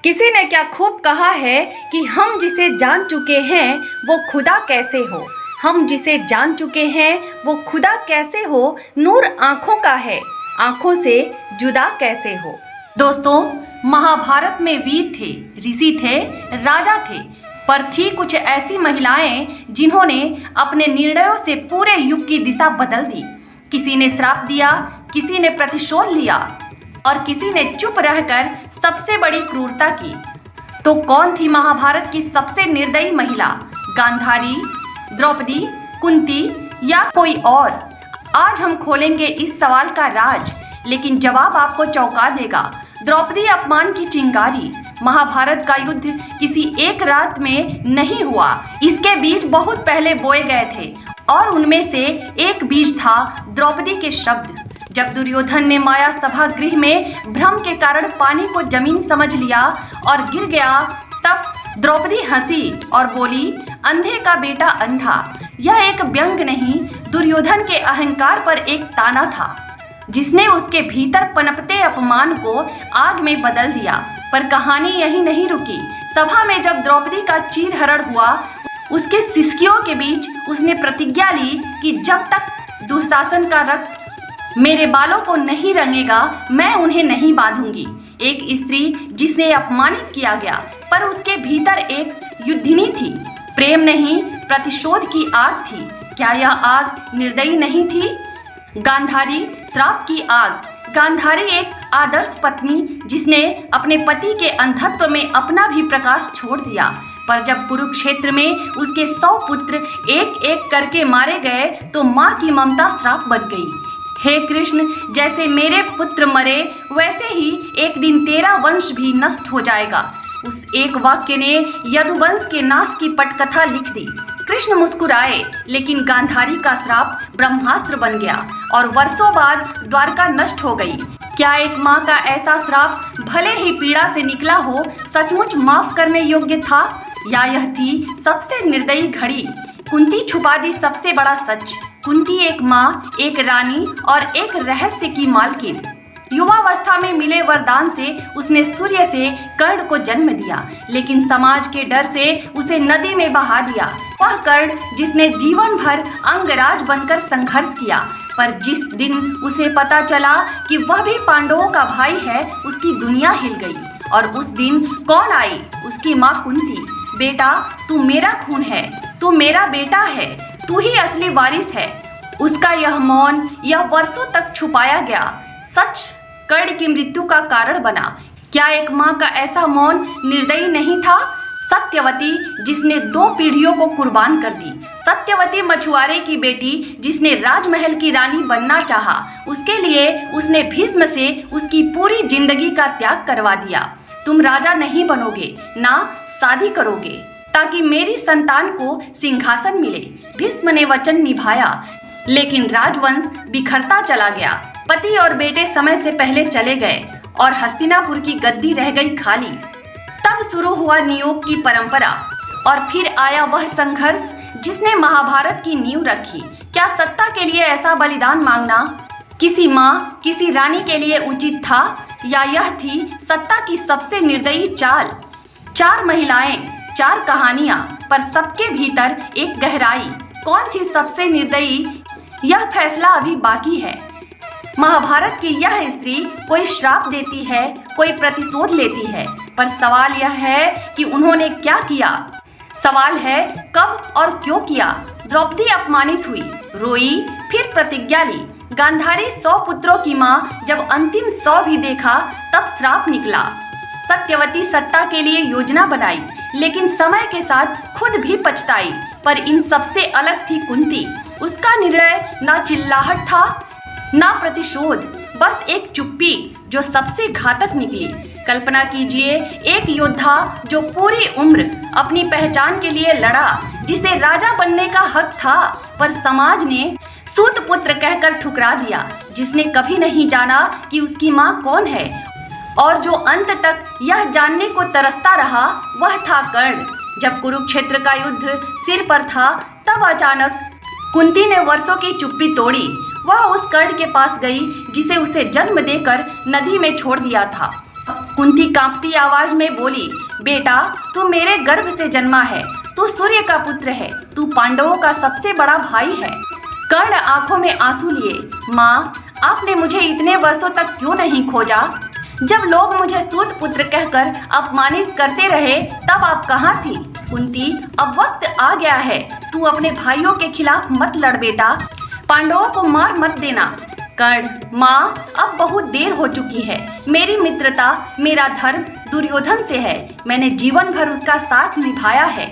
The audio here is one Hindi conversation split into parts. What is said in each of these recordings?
किसी ने क्या खूब कहा है कि हम जिसे जान चुके हैं वो खुदा कैसे हो। हम जिसे जान चुके हैं वो खुदा कैसे हो, नूर आँखों का है, आँखों से जुदा कैसे हो। दोस्तों, महाभारत में वीर थे, ऋषि थे, राजा थे, पर थी कुछ ऐसी महिलाएं जिन्होंने अपने निर्णयों से पूरे युग की दिशा बदल दी। किसी ने श्राप दिया, किसी ने प्रतिशोध लिया और किसी ने चुप रहकर सबसे बड़ी क्रूरता की। तो कौन थी महाभारत की सबसे निर्दयी महिला? गांधारी, द्रौपदी, कुंती या कोई और? आज हम खोलेंगे इस सवाल का राज, लेकिन जवाब आपको चौंका देगा। द्रौपदी अपमान की चिंगारी। महाभारत का युद्ध किसी एक रात में नहीं हुआ, इसके बीज बहुत पहले बोए गए थे और उनमें से एक बीज था द्रौपदी के शब्द। जब दुर्योधन ने माया सभा गृह में भ्रम के कारण पानी को जमीन समझ लिया और गिर गया, तब द्रौपदी हंसी और बोली, अंधे का बेटा अंधा। यह एक व्यंग नहीं, दुर्योधन के अहंकार पर एक ताना था, जिसने उसके भीतर पनपते अपमान को आग में बदल दिया। पर कहानी यही नहीं रुकी। सभा में जब द्रौपदी का चीरहरण हुआ, उसके सिसकियों के बीच उसने प्रतिज्ञा ली कि जब तक दुशासन का रक्त मेरे बालों को नहीं रंगेगा, मैं उन्हें नहीं बांधूंगी। एक स्त्री जिसे अपमानित किया गया, पर उसके भीतर एक युद्धिनी थी। प्रेम नहीं, प्रतिशोध की आग थी। क्या यह आग निर्दयी नहीं थी? गांधारी, श्राप की आग। गांधारी एक आदर्श पत्नी, जिसने अपने पति के अंधत्व में अपना भी प्रकाश छोड़ दिया। पर जब कुरुक्षेत्र में उसके 100 पुत्र एक एक करके मारे गए, तो माँ की ममता श्राप बन गई। हे कृष्ण, जैसे मेरे पुत्र मरे, वैसे ही एक दिन तेरा वंश भी नष्ट हो जाएगा। उस एक वाक्य ने यदुवंश के नाश की पटकथा लिख दी। कृष्ण मुस्कुराए, लेकिन गांधारी का श्राप ब्रह्मास्त्र बन गया और वर्षों बाद द्वारका नष्ट हो गई। क्या एक माँ का ऐसा श्राप भले ही पीड़ा से निकला हो, सचमुच माफ करने योग्य था? या यह थी सबसे निर्दयी घड़ी? कुंती छुपा दी सबसे बड़ा सच। कुंती एक माँ, एक रानी और एक रहस्य की मालकिन। युवावस्था में मिले वरदान से उसने सूर्य से कर्ण को जन्म दिया, लेकिन समाज के डर से उसे नदी में बहा दिया। वह कर्ण जिसने जीवन भर अंगराज बनकर संघर्ष किया, पर जिस दिन उसे पता चला कि वह भी पांडवों का भाई है, उसकी दुनिया हिल गई। और उस दिन कौन आई? उसकी माँ कुंती। बेटा, तू मेरा खून है, तू मेरा बेटा है, तू ही असली वारिस है। उसका यह मौन, यह वर्षों तक छुपाया गया सच कर्ण की मृत्यु का कारण बना। क्या एक माँ का ऐसा मौन निर्दयी नहीं था? सत्यवती, जिसने 2 पीढ़ियों को कुर्बान कर दी। सत्यवती मछुआरे की बेटी, जिसने राजमहल की रानी बनना चाहा। उसके लिए उसने भीष्म से उसकी पूरी जिंदगी का त्याग करवा दिया। तुम राजा नहीं बनोगे, ना शादी करोगे, ताकि मेरी संतान को सिंहासन मिले। भीष्म ने वचन निभाया, लेकिन राजवंश बिखरता चला गया। पति और बेटे समय से पहले चले गए और हस्तिनापुर की गद्दी रह गई खाली। तब शुरू हुआ नियोग की परंपरा और फिर आया वह संघर्ष जिसने महाभारत की नींव रखी। क्या सत्ता के लिए ऐसा बलिदान मांगना किसी माँ, किसी रानी के लिए उचित था? या यह थी सत्ता की सबसे निर्दयी चाल? 4 महिलाएं, 4 कहानियां, पर सबके भीतर एक गहराई। कौन थी सबसे निर्दयी? यह फैसला अभी बाकी है। महाभारत की यह स्त्री कोई श्राप देती है, कोई प्रतिशोध लेती है, पर सवाल यह है कि उन्होंने क्या किया। सवाल है कब और क्यों किया। द्रौपदी अपमानित हुई, रोई, फिर प्रतिज्ञा ली। गांधारी 100 पुत्रों की माँ, जब अंतिम 100 भी देखा, तब श्राप निकला। सत्यवती सत्ता के लिए योजना बनाई, लेकिन समय के साथ खुद भी पछताई। पर इन सबसे अलग थी कुंती। उसका निर्णय ना चिल्लाहट था, ना प्रतिशोध, बस एक चुप्पी जो सबसे घातक निकली। कल्पना कीजिए, एक योद्धा जो पूरी उम्र अपनी पहचान के लिए लड़ा, जिसे राजा बनने का हक था, पर समाज ने सूत पुत्र कहकर ठुकरा दिया। जिसने कभी नहीं जाना कि उसकी माँ कौन है, और जो अंत तक यह जानने को तरसता रहा, वह था कर्ण। जब कुरुक्षेत्र का युद्ध सिर पर था, तब अचानक कुंती ने वर्षों की चुप्पी तोड़ी। वह उस कर्ण के पास गई जिसे उसे जन्म देकर नदी में छोड़ दिया था। कुंती कांपती आवाज में बोली, बेटा तू मेरे गर्भ से जन्मा है, तू सूर्य का पुत्र है, तू पांडवों का सबसे बड़ा भाई है। कर्ण आंखों में आंसू लिए, माँ आपने मुझे इतने वर्षों तक क्यों नहीं खोजा? जब लोग मुझे सूत पुत्र कहकर अपमानित करते रहे तब आप कहाँ थी? कुंती अब वक्त आ गया है, तू अपने भाइयों के खिलाफ मत लड़ बेटा, पांडवों को मार मत देना। कर्ण, माँ अब बहुत देर हो चुकी है, मेरी मित्रता मेरा धर्म दुर्योधन से है, मैंने जीवन भर उसका साथ निभाया है,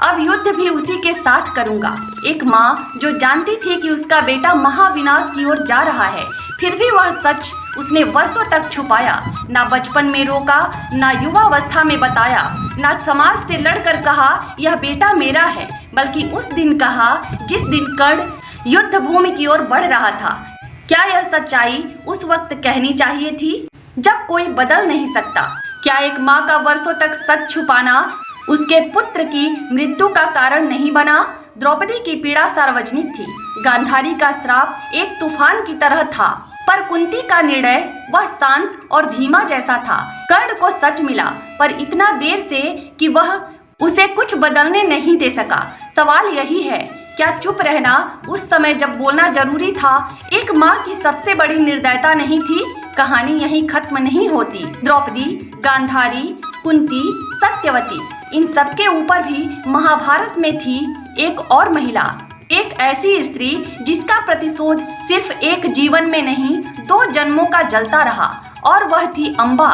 अब युद्ध भी उसी के साथ करूंगा। एक माँ जो जानती थी कि उसका बेटा महाविनाश की ओर जा रहा है, फिर भी वह सच उसने वर्षों तक छुपाया, ना बचपन में रोका, ना युवावस्था में बताया, ना समाज से लड़कर कहा यह बेटा मेरा है, बल्कि उस दिन कहा जिस दिन कर्ण युद्ध भूमि की ओर बढ़ रहा था। क्या यह सच्चाई उस वक्त कहनी चाहिए थी, जब कोई बदल नहीं सकता? क्या एक माँ का वर्षों तक सच छुपाना उसके पुत्र की मृत्यु का कारण नहीं बना? द्रौपदी की पीड़ा सार्वजनिक थी, गांधारी का श्राप एक तूफान की तरह था, पर कुंती का निर्णय वह शांत और धीमा जैसा था। कर्ण को सच मिला, पर इतना देर से कि वह उसे कुछ बदलने नहीं दे सका। सवाल यही है, क्या चुप रहना उस समय जब बोलना जरूरी था एक माँ की सबसे बड़ी निर्दयता नहीं थी? कहानी यहीं खत्म नहीं होती। द्रौपदी, गांधारी, कुंती, सत्यवती, इन सबके ऊपर भी महाभारत में थी एक और महिला, एक ऐसी स्त्री जिसका प्रतिशोध सिर्फ एक जीवन में नहीं 2 जन्मों का जलता रहा, और वह थी अम्बा।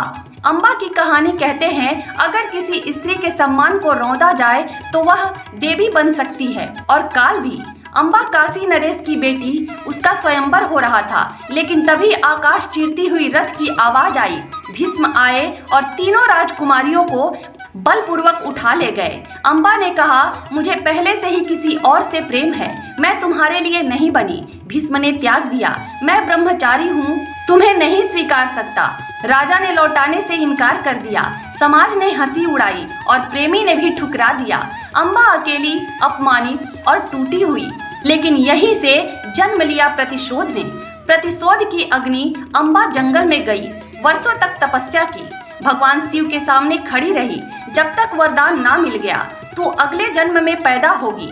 अम्बा की कहानी कहते हैं अगर किसी स्त्री के सम्मान को रौंदा जाए तो वह देवी बन सकती है और काल भी। अम्बा काशी नरेश की बेटी, उसका स्वयंवर हो रहा था, लेकिन तभी आकाश चीरती हुई रथ की आवाज आई, भीष्म आए और तीनों राजकुमारियों को बलपूर्वक उठा ले गए। अम्बा ने कहा, मुझे पहले से ही किसी और से प्रेम है, मैं तुम्हारे लिए नहीं बनी। भीष्म ने त्याग दिया, मैं ब्रह्मचारी हूँ, तुम्हें नहीं स्वीकार सकता। राजा ने लौटाने से इनकार कर दिया, समाज ने हंसी उड़ाई और प्रेमी ने भी ठुकरा दिया। अम्बा अकेली, अपमानित और टूटी हुई, लेकिन यहीं से जन्म लिया प्रतिशोध ने। प्रतिशोध की अग्नि अम्बा जंगल में गई, वर्षों तक तपस्या की, भगवान शिव के सामने खड़ी रही, जब तक वरदान ना मिल गया तो अगले जन्म में पैदा होगी,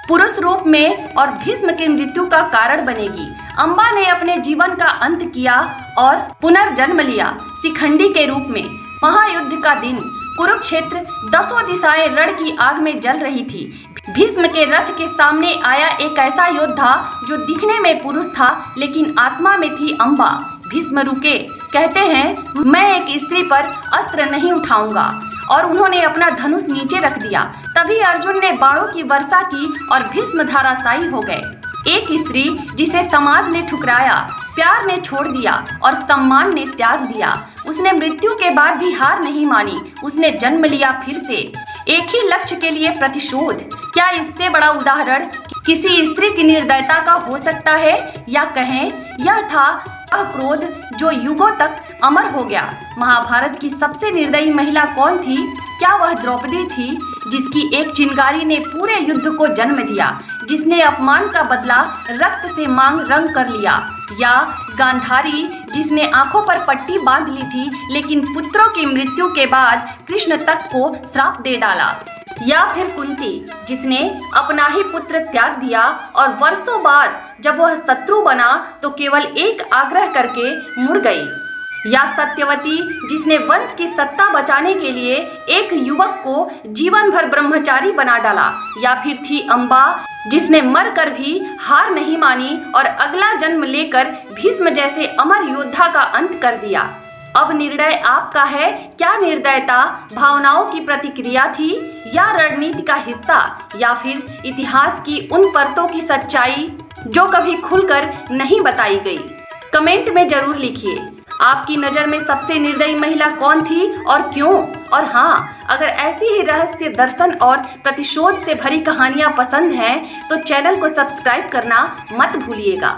पुरुष रूप में, और भीष्म की मृत्यु का कारण बनेगी। अम्बा ने अपने जीवन का अंत किया और पुनर्जन्म लिया शिखंडी के रूप में। महायुद्ध का दिन, कुरुक्षेत्र, 10 दिशाएं रण की आग में जल रही थी। भीष्म के रथ के सामने आया एक ऐसा योद्धा जो दिखने में पुरुष था लेकिन आत्मा में थी अम्बा। भीष्म रुके, कहते हैं मैं एक स्त्री पर अस्त्र नहीं उठाऊंगा, और उन्होंने अपना धनुष नीचे रख दिया। तभी अर्जुन ने बाणों की वर्षा की और भीष्म धराशायी हो गए। एक स्त्री जिसे समाज ने ठुकराया, प्यार ने छोड़ दिया और सम्मान ने त्याग दिया, उसने मृत्यु के बाद भी हार नहीं मानी, उसने जन्म लिया फिर से, एक ही लक्ष्य के लिए, प्रतिशोध। क्या इससे बड़ा उदाहरण किसी स्त्री की निर्दयता का हो सकता है? या कहें यह था क्रोध जो युगों तक अमर हो गया। महाभारत की सबसे निर्दयी महिला कौन थी? क्या वह द्रौपदी थी जिसकी एक चिंगारी ने पूरे युद्ध को जन्म दिया, जिसने अपमान का बदला रक्त से मांग रंग कर लिया? या गांधारी जिसने आंखों पर पट्टी बांध ली थी लेकिन पुत्रों की मृत्यु के बाद कृष्ण तक को श्राप दे डाला? या फिर कुंती जिसने अपना ही पुत्र त्याग दिया और वर्षों बाद जब वह शत्रु बना तो केवल एक आग्रह करके मुड़ गई? या सत्यवती जिसने वंश की सत्ता बचाने के लिए एक युवक को जीवन भर ब्रह्मचारी बना डाला? या फिर थी अम्बा जिसने मर कर भी हार नहीं मानी और अगला जन्म लेकर भीष्म जैसे अमर योद्धा का अंत कर दिया? अब निर्णय आपका है, क्या निर्दयता भावनाओं की प्रतिक्रिया थी या रणनीति का हिस्सा, या फिर इतिहास की उन परतों की सच्चाई जो कभी खुलकर नहीं बताई गई? कमेंट में जरूर लिखिए, आपकी नज़र में सबसे निर्दयी महिला कौन थी और क्यों? और हाँ, अगर ऐसी ही रहस्य दर्शन और प्रतिशोध से भरी कहानियाँ पसंद हैं तो चैनल को सब्सक्राइब करना मत भूलिएगा।